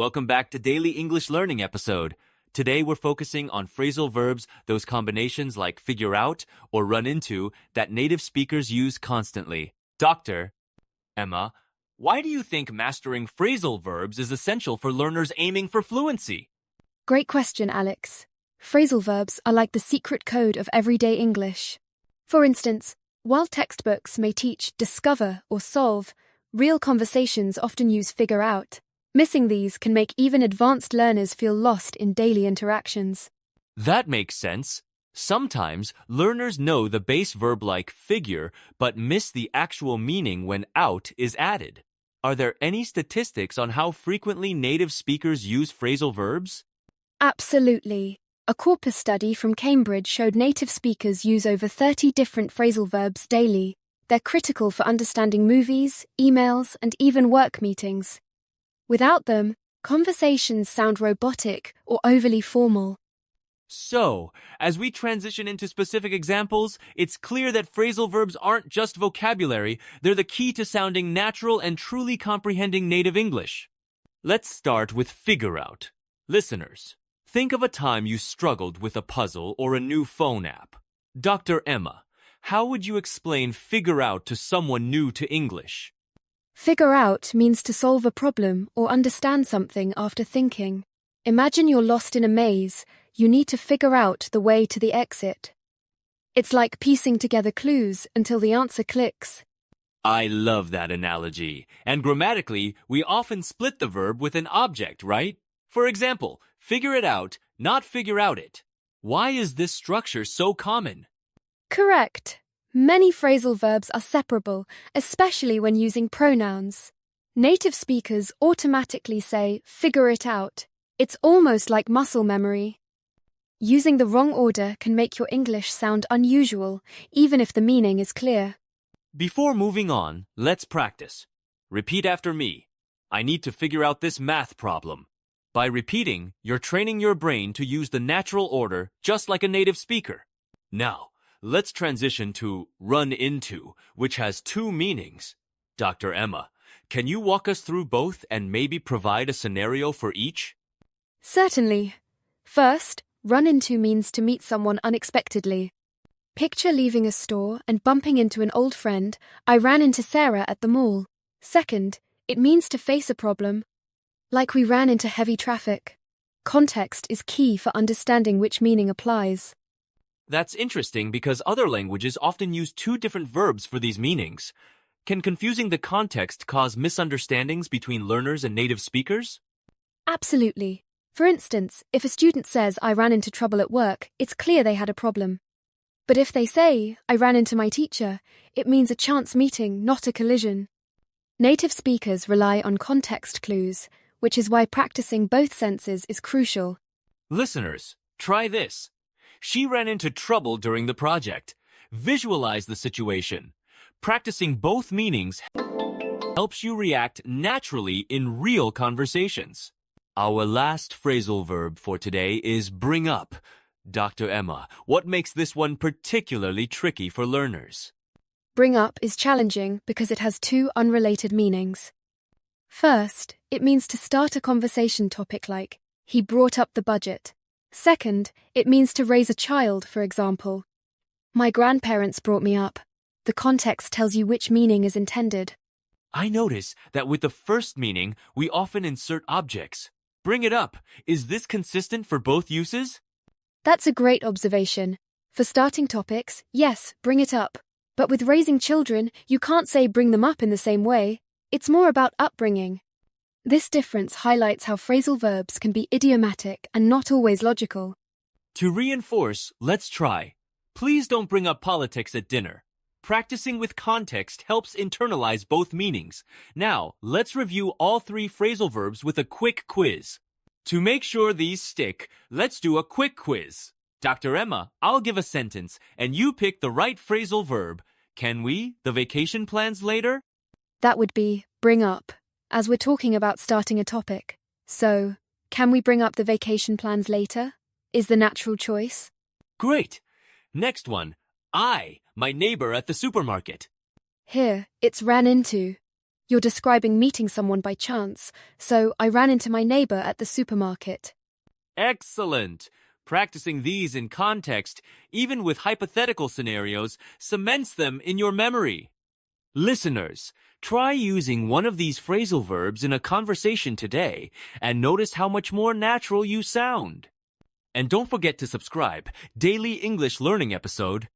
Welcome back to Daily English Learning episode. Today we're focusing on phrasal verbs, those combinations like figure out or run into that native speakers use constantly. Dr. Emma, why do you think mastering phrasal verbs is essential for learners aiming for fluency? Great question, Alex. Phrasal verbs are like the secret code of everyday English. For instance, while textbooks may teach discover or solve, real conversations often use figure out. Missing these can make even advanced learners feel lost in daily interactions. That makes sense. Sometimes learners know the base verb like figure but miss the actual meaning when out is added. Are there any statistics on how frequently native speakers use phrasal verbs? Absolutely. A corpus study from Cambridge showed native speakers use over 30 different phrasal verbs daily. They're critical for understanding movies, emails, and even work meetings. Without them, conversations sound robotic or overly formal. So, as we transition into specific examples, it's clear that phrasal verbs aren't just vocabulary, they're the key to sounding natural and truly comprehending native English. Let's start with figure out. Listeners, think of a time you struggled with a puzzle or a new phone app. Dr. Emma, how would you explain figure out to someone new to English? Figure out means to solve a problem or understand something after thinking. Imagine you're lost in a maze. You need to figure out the way to the exit. It's like piecing together clues until the answer clicks. I love that analogy. And grammatically, we often split the verb with an object, right? For example, figure it out, not figure out it. Why is this structure so common? Correct. Many phrasal verbs are separable, especially when using pronouns. Native speakers automatically say, figure it out. It's almost like muscle memory. Using the wrong order can make your English sound unusual, even if the meaning is clear. Before moving on, let's practice. Repeat after me. I need to figure out this math problem. By repeating, you're training your brain to use the natural order just like a native speaker. Now, let's transition to run into, which has two meanings. Dr. Emma, can you walk us through both and maybe provide a scenario for each? Certainly. First, run into means to meet someone unexpectedly. Picture leaving a store and bumping into an old friend. I ran into Sarah at the mall. Second, it means to face a problem. Like we ran into heavy traffic. Context is key for understanding which meaning applies. That's interesting because other languages often use two different verbs for these meanings. Can confusing the context cause misunderstandings between learners and native speakers? Absolutely. For instance, if a student says, I ran into trouble at work, it's clear they had a problem. But if they say, I ran into my teacher, it means a chance meeting, not a collision. Native speakers rely on context clues, which is why practicing both senses is crucial. Listeners, try this. She ran into trouble during the project. Visualize the situation. Practicing both meanings helps you react naturally in real conversations. Our last phrasal verb for today is bring up. Dr. Emma, what makes this one particularly tricky for learners? Bring up is challenging because it has two unrelated meanings. First, it means to start a conversation topic like, he brought up the budget. Second, it means to raise a child, for example. My grandparents brought me up. The context tells you which meaning is intended. I notice that with the first meaning, we often insert objects. Bring it up. Is this consistent for both uses? That's a great observation. For starting topics, yes, bring it up. But with raising children, you can't say bring them up in the same way. It's more about upbringing. This difference highlights how phrasal verbs can be idiomatic and not always logical. To reinforce, let's try. Please don't bring up politics at dinner. Practicing with context helps internalize both meanings. Now, let's review all three phrasal verbs with a quick quiz. To make sure these stick, let's do a quick quiz. Dr. Emma, I'll give a sentence, and you pick the right phrasal verb. Can we, the vacation plans later? That would be bring up, as we're talking about starting a topic. So, can we bring up the vacation plans later? Is the natural choice. Great. Next one. My neighbor at the supermarket. Here, it's ran into. You're describing meeting someone by chance, so I ran into my neighbor at the supermarket. Excellent! Practicing these in context, even with hypothetical scenarios, cements them in your memory. Listeners, try using one of these phrasal verbs in a conversation today and notice how much more natural you sound. And don't forget to subscribe. Daily English Learning episode